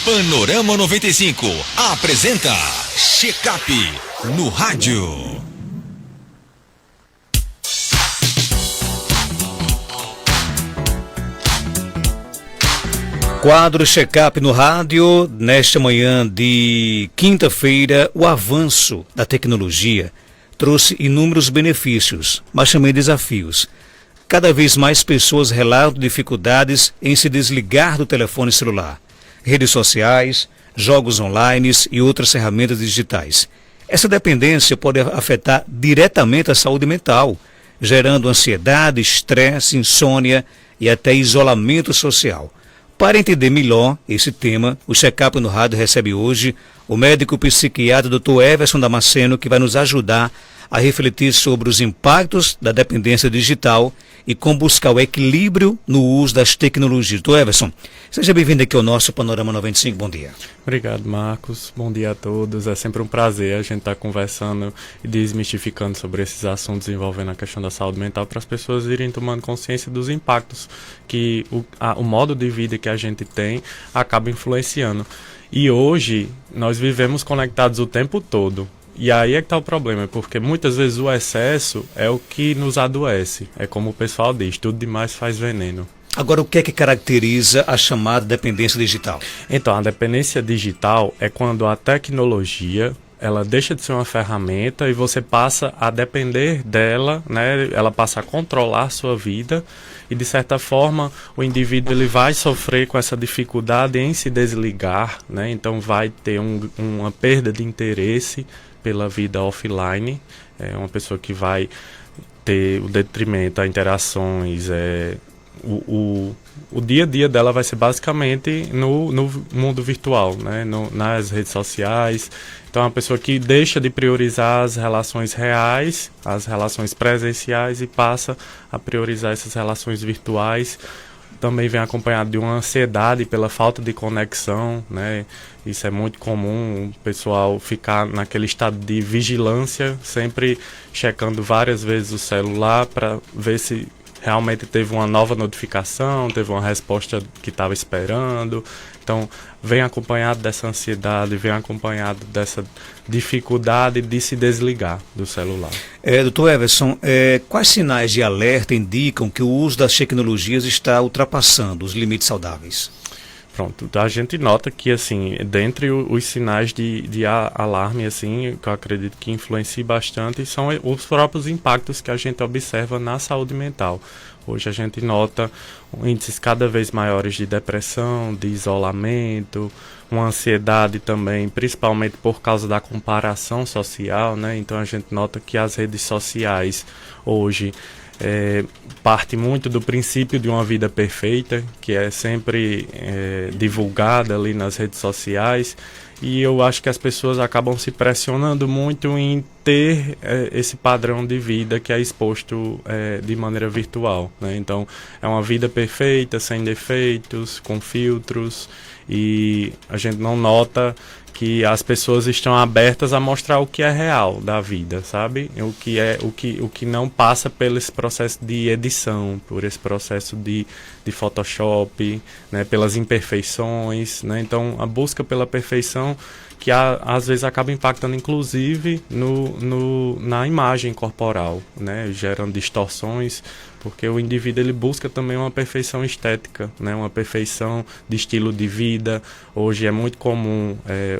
Panorama 95 apresenta Check-up no rádio. Quadro Check-up no rádio, nesta manhã de quinta-feira, o avanço da tecnologia trouxe inúmeros benefícios, mas também desafios. Cada vez mais pessoas relatam dificuldades em se desligar do telefone celular, redes sociais, jogos online e outras ferramentas digitais. Essa dependência pode afetar diretamente a saúde mental, gerando ansiedade, estresse, insônia e até isolamento social. Para entender melhor esse tema, o Check-up no rádio recebe hoje o médico psiquiatra Dr. Everson Damasceno, que vai nos ajudar a refletir sobre os impactos da dependência digital e como buscar o equilíbrio no uso das tecnologias. Dr. Everson, seja bem-vindo aqui ao nosso Panorama 95, bom dia. Obrigado, Marcos. Bom dia a todos. É sempre um prazer a gente estar conversando e desmistificando sobre esses assuntos envolvendo a questão da saúde mental para as pessoas irem tomando consciência dos impactos que o modo de vida que a gente tem acaba influenciando. E hoje nós vivemos conectados o tempo todo. E aí é que está o problema, porque muitas vezes o excesso é o que nos adoece. É como o pessoal diz, tudo demais faz veneno. Agora, o que é que caracteriza a chamada dependência digital? Então, a dependência digital é quando a tecnologia ela deixa de ser uma ferramenta e você passa a depender dela, né? Ela passa a controlar a sua vida e, de certa forma, o indivíduo ele vai sofrer com essa dificuldade em se desligar, né? Então, vai ter uma perda de interesse pela vida offline. É uma pessoa que vai ter o detrimento a interações, o dia a dia dela vai ser basicamente no mundo virtual, né? Nas redes sociais. Então é uma pessoa que deixa de priorizar as relações reais, as relações presenciais e passa a priorizar essas relações virtuais. Também vem acompanhado de uma ansiedade pela falta de conexão, né? Isso é muito comum, o pessoal ficar naquele estado de vigilância, sempre checando várias vezes o celular para ver se realmente teve uma nova notificação, teve uma resposta que estava esperando. Então, vem acompanhado dessa ansiedade, vem acompanhado dessa dificuldade de se desligar do celular. Dr. Everson, quais sinais de alerta indicam que o uso das tecnologias está ultrapassando os limites saudáveis? Pronto, a gente nota que, assim, dentre os sinais de alarme, assim, que eu acredito que influencia bastante, são os próprios impactos que a gente observa na saúde mental. Hoje a gente nota índices cada vez maiores de depressão, de isolamento, uma ansiedade também, principalmente por causa da comparação social, né? Então a gente nota que as redes sociais hoje parte muito do princípio de uma vida perfeita, que é sempre divulgada ali nas redes sociais, e eu acho que as pessoas acabam se pressionando muito em ter esse padrão de vida que é exposto de maneira virtual, né? Então é uma vida perfeita, sem defeitos, com filtros, e a gente não nota que as pessoas estão abertas a mostrar o que é real da vida, sabe? O que não passa pelo esse processo de edição, por esse processo de Photoshop, né? Pelas imperfeições, né? Então a busca pela perfeição que às vezes acaba impactando inclusive na imagem corporal, né? Gerando distorções, porque o indivíduo ele busca também uma perfeição estética, né? Uma perfeição de estilo de vida. Hoje é muito comum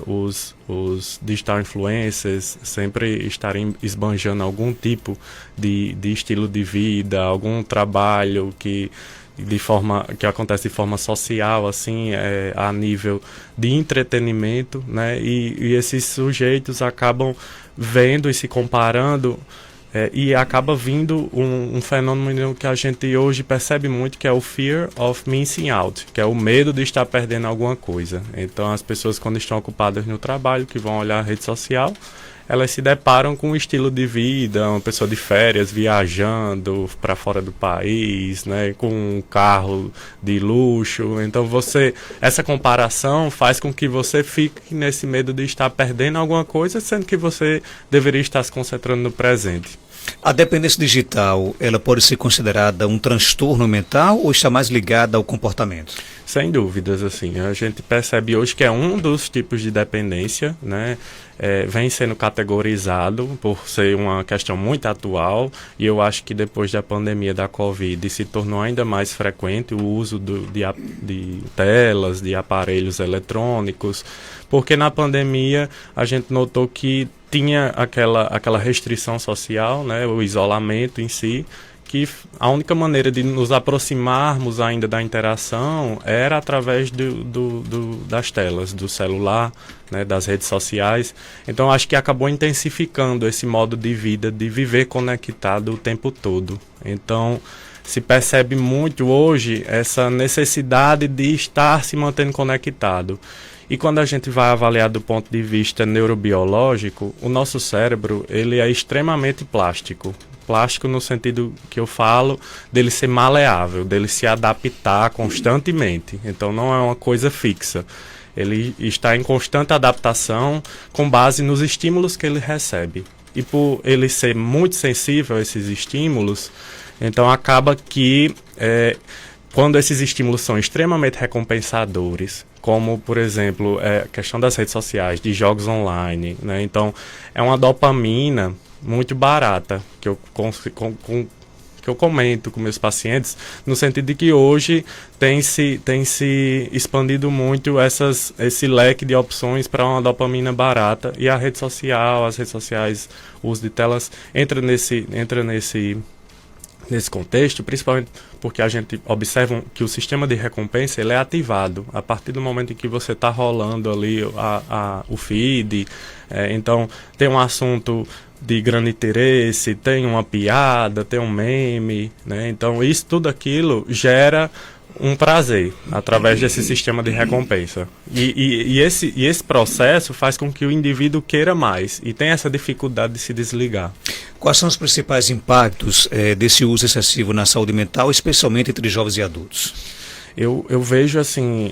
os digital influencers sempre estarem esbanjando algum tipo de estilo de vida, algum trabalho que acontece de forma social, assim, a nível de entretenimento, né? E esses sujeitos acabam vendo e se comparando, e acaba vindo um fenômeno que a gente hoje percebe muito, que é o fear of missing out, que é o medo de estar perdendo alguma coisa. Então as pessoas, quando estão ocupadas no trabalho, que vão olhar a rede social, elas se deparam com um estilo de vida, uma pessoa de férias viajando para fora do país, né, com um carro de luxo. Então essa comparação faz com que você fique nesse medo de estar perdendo alguma coisa, sendo que você deveria estar se concentrando no presente. A dependência digital, ela pode ser considerada um transtorno mental ou está mais ligada ao comportamento? Sem dúvidas, assim, a gente percebe hoje que é um dos tipos de dependência, né, vem sendo categorizado por ser uma questão muito atual, e eu acho que depois da pandemia da Covid se tornou ainda mais frequente o uso de telas, de aparelhos eletrônicos, porque na pandemia a gente notou que tinha aquela restrição social, né, o isolamento em si, que a única maneira de nos aproximarmos ainda da interação era através das telas, do celular, né, das redes sociais. Então acho que acabou intensificando esse modo de vida, de viver conectado o tempo todo. Então se percebe muito hoje essa necessidade de estar se mantendo conectado. E quando a gente vai avaliar do ponto de vista neurobiológico, o nosso cérebro ele é extremamente plástico. Plástico no sentido que eu falo dele ser maleável, dele se adaptar constantemente. Então não é uma coisa fixa. Ele está em constante adaptação com base nos estímulos que ele recebe. E por ele ser muito sensível a esses estímulos, então acaba que quando esses estímulos são extremamente recompensadores, como, por exemplo, a questão das redes sociais, de jogos online, né? Então é uma dopamina muito barata, que eu comento com meus pacientes, no sentido de que hoje tem se expandido muito esse leque de opções para uma dopamina barata, e a rede social, as redes sociais, o uso de telas, entra nesse contexto, principalmente porque a gente observa que o sistema de recompensa ele é ativado a partir do momento em que você está rolando ali o feed. Então tem um assunto de grande interesse, tem uma piada, tem um meme, né? Então isso, tudo aquilo gera um prazer através desse sistema de recompensa. E esse processo faz com que o indivíduo queira mais e tenha essa dificuldade de se desligar. Quais são os principais impactos desse uso excessivo na saúde mental, especialmente entre jovens e adultos? Eu vejo assim,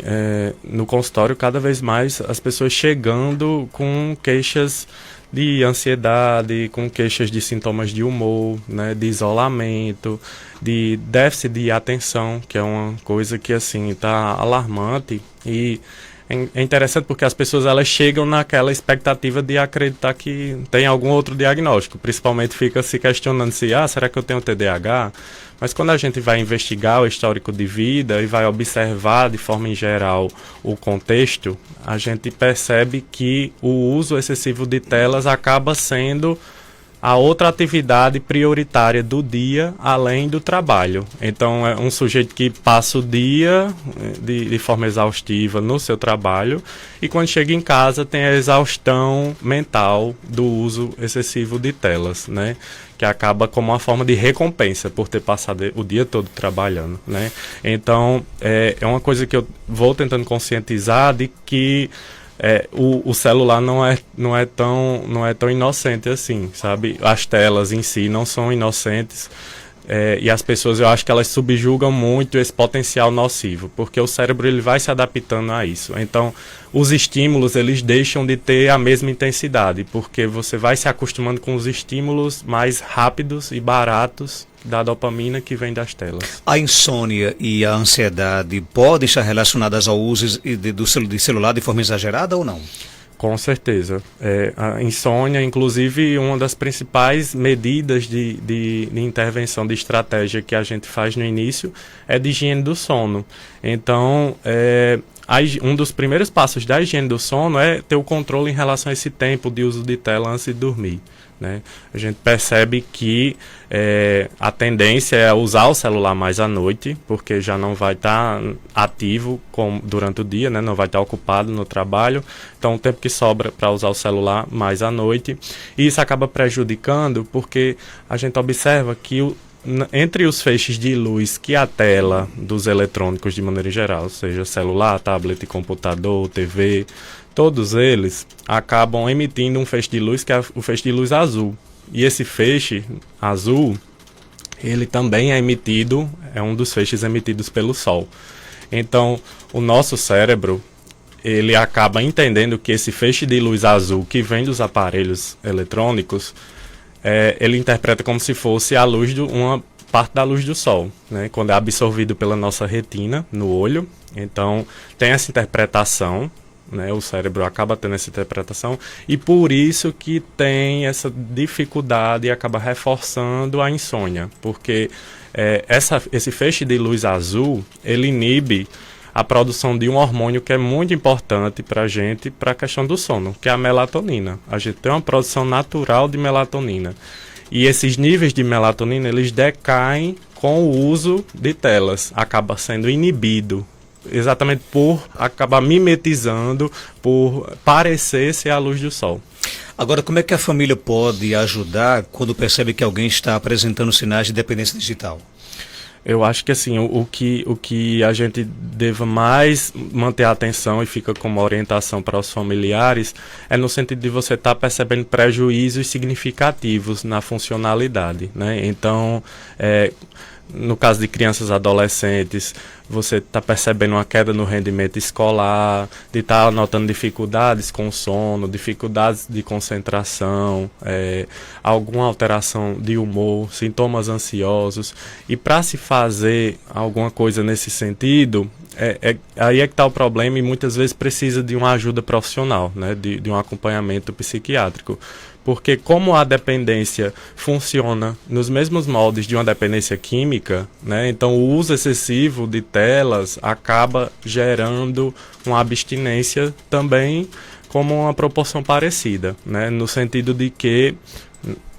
no consultório, cada vez mais as pessoas chegando com queixas de ansiedade, com queixas de sintomas de humor, né, de isolamento, de déficit de atenção, que é uma coisa que assim está alarmante. E é interessante porque as pessoas elas chegam naquela expectativa de acreditar que tem algum outro diagnóstico, principalmente fica se questionando se, será que eu tenho TDAH? Mas quando a gente vai investigar o histórico de vida e vai observar de forma em geral o contexto, a gente percebe que o uso excessivo de telas acaba sendo a outra atividade prioritária do dia, além do trabalho. Então, é um sujeito que passa o dia de forma exaustiva no seu trabalho e quando chega em casa tem a exaustão mental do uso excessivo de telas, né? Que acaba como uma forma de recompensa por ter passado o dia todo trabalhando, né? Então, é uma coisa que eu vou tentando conscientizar de que o celular não é tão inocente assim, sabe? As telas em si não são inocentes, e as pessoas, eu acho que elas subjugam muito esse potencial nocivo, porque o cérebro ele vai se adaptando a isso. Então, os estímulos eles deixam de ter a mesma intensidade, porque você vai se acostumando com os estímulos mais rápidos e baratos da dopamina que vem das telas. A insônia e a ansiedade podem estar relacionadas ao uso de celular de forma exagerada ou não? Com certeza. A insônia, inclusive, uma das principais medidas de intervenção, de estratégia que a gente faz no início é de higiene do sono. Então, um dos primeiros passos da higiene do sono é ter o controle em relação a esse tempo de uso de tela antes de dormir, né? A gente percebe que a tendência é usar o celular mais à noite, porque já não vai estar ativo durante o dia, né? Não vai estar ocupado no trabalho. Então, o tempo que sobra para usar o celular mais à noite. E isso acaba prejudicando, porque a gente observa que entre os feixes de luz que a tela dos eletrônicos de maneira geral, seja celular, tablet, computador, TV, todos eles acabam emitindo um feixe de luz que é o feixe de luz azul. E esse feixe azul, ele também é um dos feixes emitidos pelo Sol. Então, o nosso cérebro, ele acaba entendendo que esse feixe de luz azul que vem dos aparelhos eletrônicos, ele interpreta como se fosse a luz uma parte da luz do sol, né? Quando é absorvido pela nossa retina no olho. Então, tem essa interpretação, né? O cérebro acaba tendo essa interpretação e por isso que tem essa dificuldade e acaba reforçando a insônia, porque esse feixe de luz azul, ele inibe a produção de um hormônio que é muito importante para a gente, para a questão do sono, que é a melatonina. A gente tem uma produção natural de melatonina. E esses níveis de melatonina, eles decaem com o uso de telas. Acaba sendo inibido, exatamente por acabar mimetizando, por parecer ser a luz do sol. Agora, como é que a família pode ajudar quando percebe que alguém está apresentando sinais de dependência digital? Eu acho que assim, o que a gente deva mais manter a atenção e fica como orientação para os familiares é no sentido de você estar percebendo prejuízos significativos na funcionalidade, né? Então, no caso de crianças e adolescentes, você está percebendo uma queda no rendimento escolar, de estar notando dificuldades com o sono, dificuldades de concentração, alguma alteração de humor, sintomas ansiosos. E para se fazer alguma coisa nesse sentido, aí é que está o problema e muitas vezes precisa de uma ajuda profissional, né, de um acompanhamento psiquiátrico. Porque como a dependência funciona nos mesmos moldes de uma dependência química, né, então o uso excessivo de telas acaba gerando uma abstinência também como uma proporção parecida, né, no sentido de que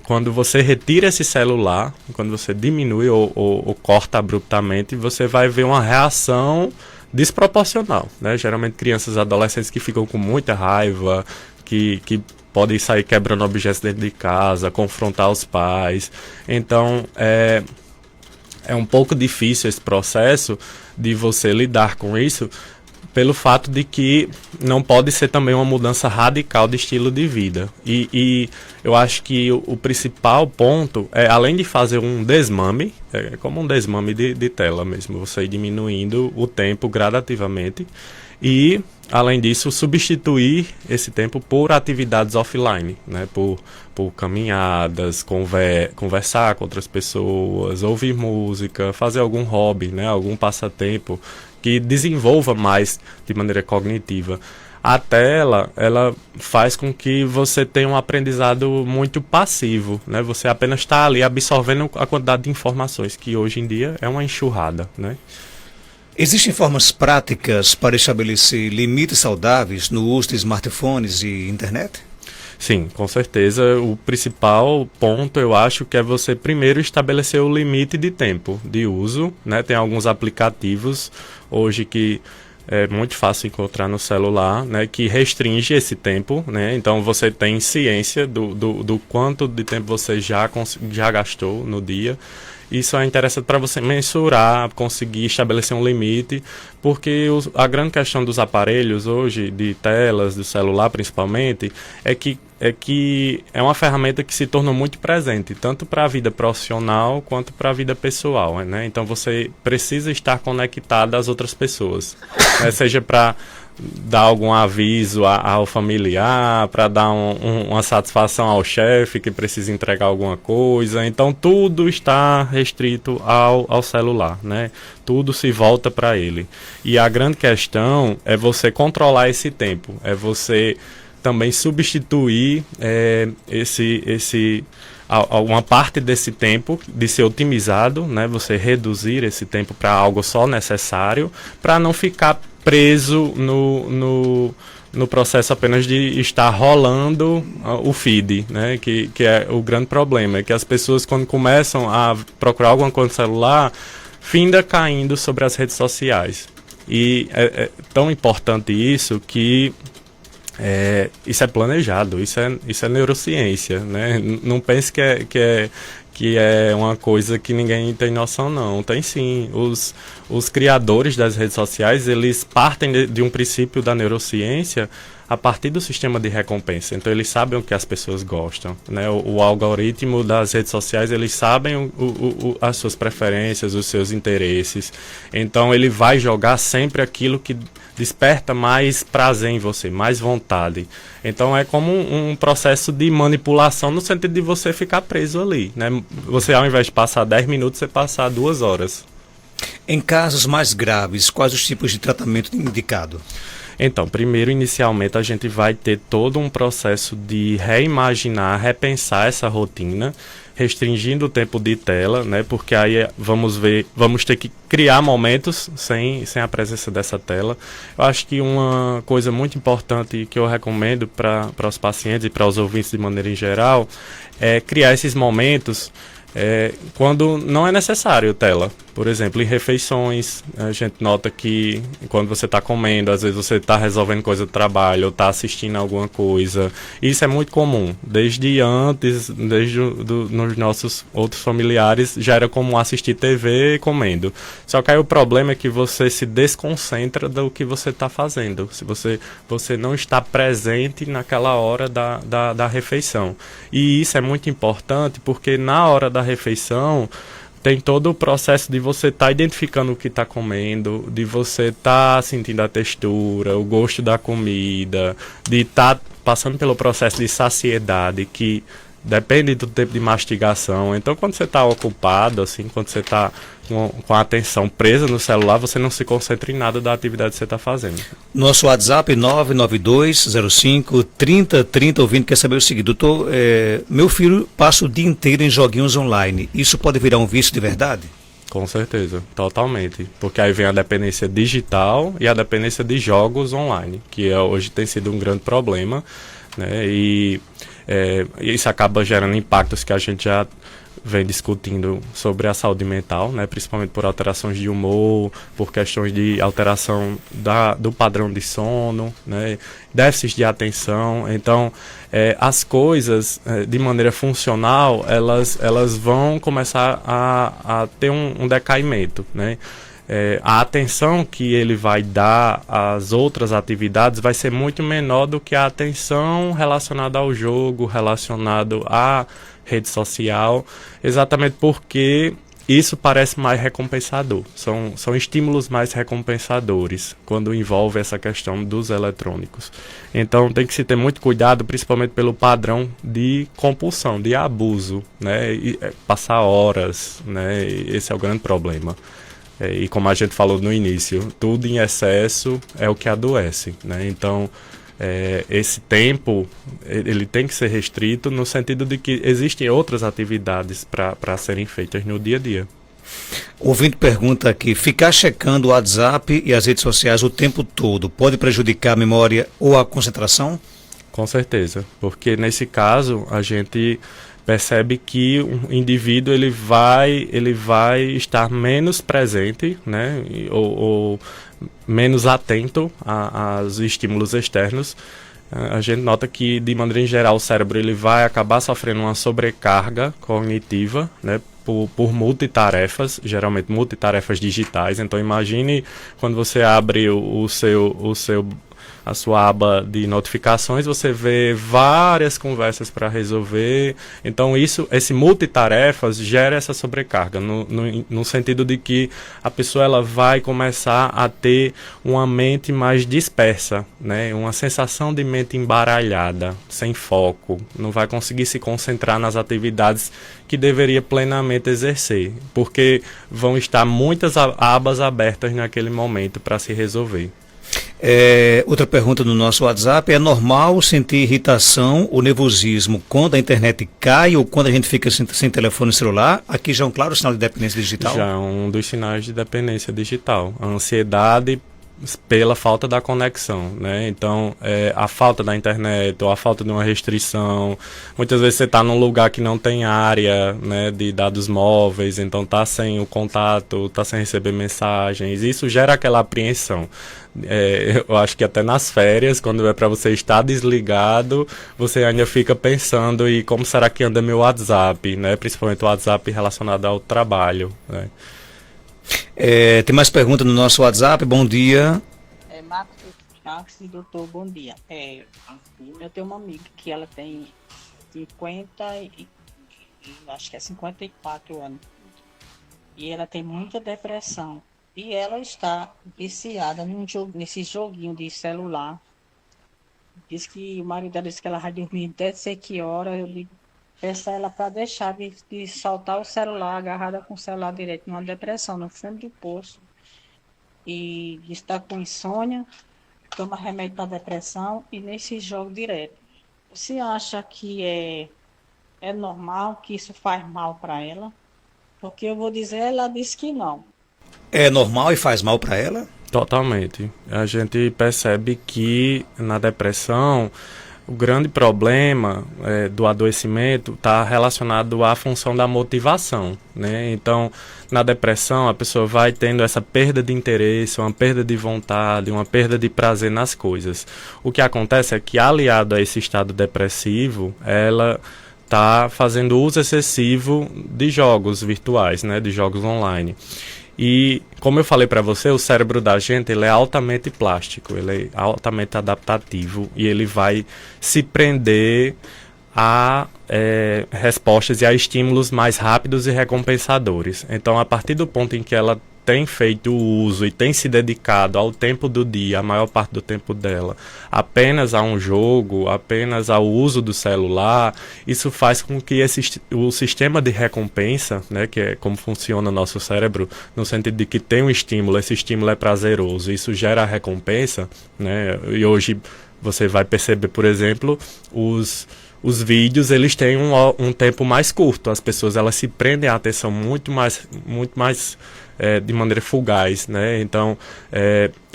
quando você retira esse celular, quando você diminui ou corta abruptamente, você vai ver uma reação desproporcional, né? Geralmente crianças e adolescentes que ficam com muita raiva, que podem sair quebrando objetos dentro de casa, confrontar os pais. Então, é um pouco difícil esse processo de você lidar com isso, pelo fato de que não pode ser também uma mudança radical de estilo de vida. E eu acho que o principal ponto é, além de fazer um desmame, é como um desmame de tela mesmo, você ir diminuindo o tempo gradativamente e, além disso, substituir esse tempo por atividades offline, né? Por caminhadas, conversar com outras pessoas, ouvir música, fazer algum hobby, né? Algum passatempo que desenvolva mais de maneira cognitiva. A tela, ela faz com que você tenha um aprendizado muito passivo, né? Você apenas está ali absorvendo a quantidade de informações, que hoje em dia é uma enxurrada, né? Existem formas práticas para estabelecer limites saudáveis no uso de smartphones e internet? Sim, com certeza. O principal ponto, eu acho, que é você primeiro estabelecer o limite de tempo de uso, né? Tem alguns aplicativos hoje que é muito fácil encontrar no celular, né? Que restringe esse tempo, né? Então você tem ciência do quanto de tempo você já gastou no dia. Isso é interessante para você mensurar, conseguir estabelecer um limite, porque a grande questão dos aparelhos hoje, de telas, do celular principalmente, é que é uma ferramenta que se tornou muito presente, tanto para a vida profissional quanto para a vida pessoal, né? Então você precisa estar conectado às outras pessoas, né? Seja para dar algum aviso ao familiar, para dar uma satisfação ao chefe que precisa entregar alguma coisa. Então tudo está restrito ao celular, né? Tudo se volta para ele. E a grande questão é você controlar esse tempo, é você também substituir uma parte desse tempo de ser otimizado, né? Você reduzir esse tempo para algo só necessário, para não ficar preso no processo apenas de estar rolando o feed, né? Que é o grande problema, é que as pessoas, quando começam a procurar alguma coisa no celular, finda caindo sobre as redes sociais. E é tão importante isso que isso é planejado, isso é neurociência, né? Não pense que é uma coisa que ninguém tem noção, não. Tem sim. os criadores das redes sociais, eles partem de um princípio da neurociência a partir do sistema de recompensa. Então, eles sabem o que as pessoas gostam, né? O algoritmo das redes sociais, eles sabem as suas preferências, os seus interesses. Então, ele vai jogar sempre aquilo que desperta mais prazer em você, mais vontade. Então, é como um processo de manipulação no sentido de você ficar preso ali, né? Você, ao invés de passar 10 minutos, você passar 2 horas. Em casos mais graves, quais os tipos de tratamento indicado? Então, primeiro, inicialmente, a gente vai ter todo um processo de reimaginar, repensar essa rotina, restringindo o tempo de tela, né? Porque aí vamos ter que criar momentos sem a presença dessa tela. Eu acho que uma coisa muito importante que eu recomendo para os pacientes e para os ouvintes de maneira em geral é criar esses momentos quando não é necessário tela. Por exemplo, em refeições, a gente nota que quando você está comendo, às vezes você está resolvendo coisa do trabalho ou está assistindo alguma coisa. Isso é muito comum. Desde nos nossos outros familiares, já era comum assistir TV comendo. Só que aí o problema é que você se desconcentra do que você está fazendo. Se você não está presente naquela hora da refeição. E isso é muito importante porque na hora da refeição tem todo o processo de você estar identificando o que está comendo, de você estar sentindo a textura, o gosto da comida, de estar passando pelo processo de saciedade, que depende do tempo de mastigação. Então, quando você está ocupado, assim, quando você está com a atenção presa no celular, você não se concentra em nada da atividade que você está fazendo. Nosso WhatsApp 992053030, ouvindo, quer saber o seguinte: doutor, meu filho passa o dia inteiro em joguinhos online. Isso pode virar um vício de verdade? Com certeza, totalmente. Porque aí vem a dependência digital e a dependência de jogos online, que hoje tem sido um grande problema, né? E isso acaba gerando impactos que a gente já vem discutindo sobre a saúde mental, né? Principalmente por alterações de humor, por questões de alteração do padrão de sono, né? Déficits de atenção. Então, as coisas, de maneira funcional, elas vão começar a ter um decaimento, né? A atenção que ele vai dar às outras atividades vai ser muito menor do que a atenção relacionada ao jogo, relacionado à rede social, exatamente porque isso parece mais recompensador. São estímulos mais recompensadores quando envolve essa questão dos eletrônicos. Então tem que se ter muito cuidado, principalmente pelo padrão de compulsão, de abuso, né? Passar horas, né? Esse é o grande problema. E como a gente falou no início, tudo em excesso é o que adoece, né? Então, esse tempo ele tem que ser restrito no sentido de que existem outras atividades para serem feitas no dia a dia. O ouvinte pergunta aqui: ficar checando o WhatsApp e as redes sociais o tempo todo pode prejudicar a memória ou a concentração? Com certeza, porque nesse caso a gente percebe que o indivíduo ele vai estar menos presente, né, ou menos atento aos estímulos externos. A gente nota que, de maneira em geral, o cérebro ele vai acabar sofrendo uma sobrecarga cognitiva, né, por multitarefas, geralmente multitarefas digitais. Então imagine quando você abre a sua aba de notificações, você vê várias conversas para resolver. Então esse multitarefas gera essa sobrecarga, no sentido de que a pessoa ela vai começar a ter uma mente mais dispersa, né? Uma sensação de mente embaralhada, sem foco, não vai conseguir se concentrar nas atividades que deveria plenamente exercer, porque vão estar muitas abas abertas naquele momento para se resolver. Outra pergunta no nosso WhatsApp: é normal sentir irritação ou nervosismo quando a internet cai ou quando a gente fica sem telefone celular? Aqui já é um claro sinal de dependência digital? Já é um dos sinais de dependência digital. A ansiedade pela falta da conexão, né? Então, a falta da internet ou a falta de uma restrição. Muitas vezes você está num lugar que não tem área, né, de dados móveis, então está sem o contato, está sem receber mensagens. Isso gera aquela apreensão. Eu acho que até nas férias, quando é para você estar desligado, você ainda fica pensando: e como será que anda meu WhatsApp, né? Principalmente o WhatsApp relacionado ao trabalho, né? Tem mais perguntas no nosso WhatsApp. Bom dia. Marcos e doutor, bom dia. Eu tenho uma amiga que ela tem 54 anos. E ela tem muita depressão. E ela está viciada nesse joguinho de celular. Diz que o marido dela disse que ela vai dormir até sei que hora. Eu digo, peço a ela para deixar de soltar o celular, agarrada com o celular direito, numa depressão, no fundo do poço. E está com insônia, toma remédio para depressão e nesse jogo direto. Você acha que é normal, que isso faz mal para ela? Porque eu vou dizer, ela disse que não. É normal e faz mal para ela? Totalmente. A gente percebe que na depressão o grande problema do adoecimento está relacionado à função da motivação, né? Então, na depressão, a pessoa vai tendo essa perda de interesse, uma perda de vontade, uma perda de prazer nas coisas. O que acontece é que, aliado a esse estado depressivo, ela está fazendo uso excessivo de jogos virtuais, né? De jogos online. E, como eu falei para você, o cérebro da gente ele é altamente plástico, ele é altamente adaptativo e ele vai se prender a respostas e a estímulos mais rápidos e recompensadores. Então, a partir do ponto em que ela tem feito o uso e tem se dedicado ao tempo do dia, a maior parte do tempo dela, apenas a um jogo, apenas ao uso do celular, isso faz com que o sistema de recompensa, né, que é como funciona o nosso cérebro, no sentido de que tem um estímulo, esse estímulo é prazeroso, isso gera recompensa, né, e hoje você vai perceber, por exemplo, os vídeos, eles têm um tempo mais curto, as pessoas elas se prendem a atenção muito mais de maneira fugaz, né? Então,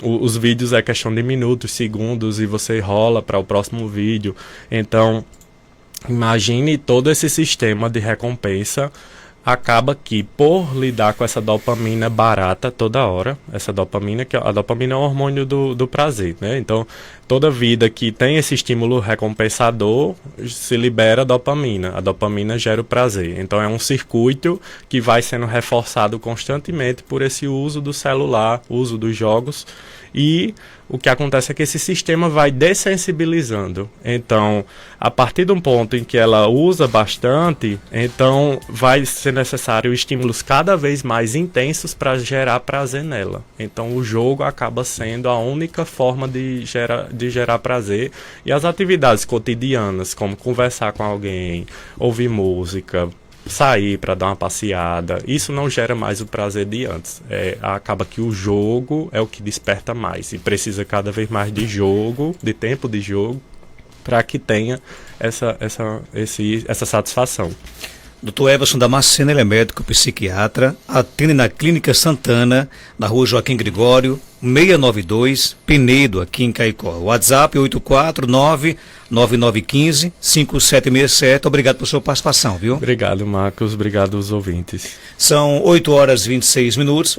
os vídeos é questão de minutos, segundos, e você rola para o próximo vídeo. Então, imagine todo esse sistema de recompensa. Acaba que, por lidar com essa dopamina barata toda hora, essa dopamina, a dopamina é o hormônio do prazer, né? Então, toda vida que tem esse estímulo recompensador, se libera dopamina. A dopamina gera o prazer. Então, é um circuito que vai sendo reforçado constantemente por esse uso do celular, uso dos jogos. E o que acontece é que esse sistema vai dessensibilizando. Então, a partir de um ponto em que ela usa bastante, então vai ser necessário estímulos cada vez mais intensos para gerar prazer nela. Então, o jogo acaba sendo a única forma de gerar prazer. E as atividades cotidianas, como conversar com alguém, ouvir música, sair para dar uma passeada, isso não gera mais o prazer de antes. Acaba que o jogo é o que desperta mais e precisa cada vez mais de jogo, de tempo de jogo, para que tenha essa satisfação. Dr. Everson Damasceno, ele é médico psiquiatra, atende na Clínica Santana, na rua Joaquim Gregório, 692, Penedo, aqui em Caicó. WhatsApp 849-9915-5767. Obrigado por sua participação, viu? Obrigado, Marcos. Obrigado aos ouvintes. São 8 horas e 26 minutos.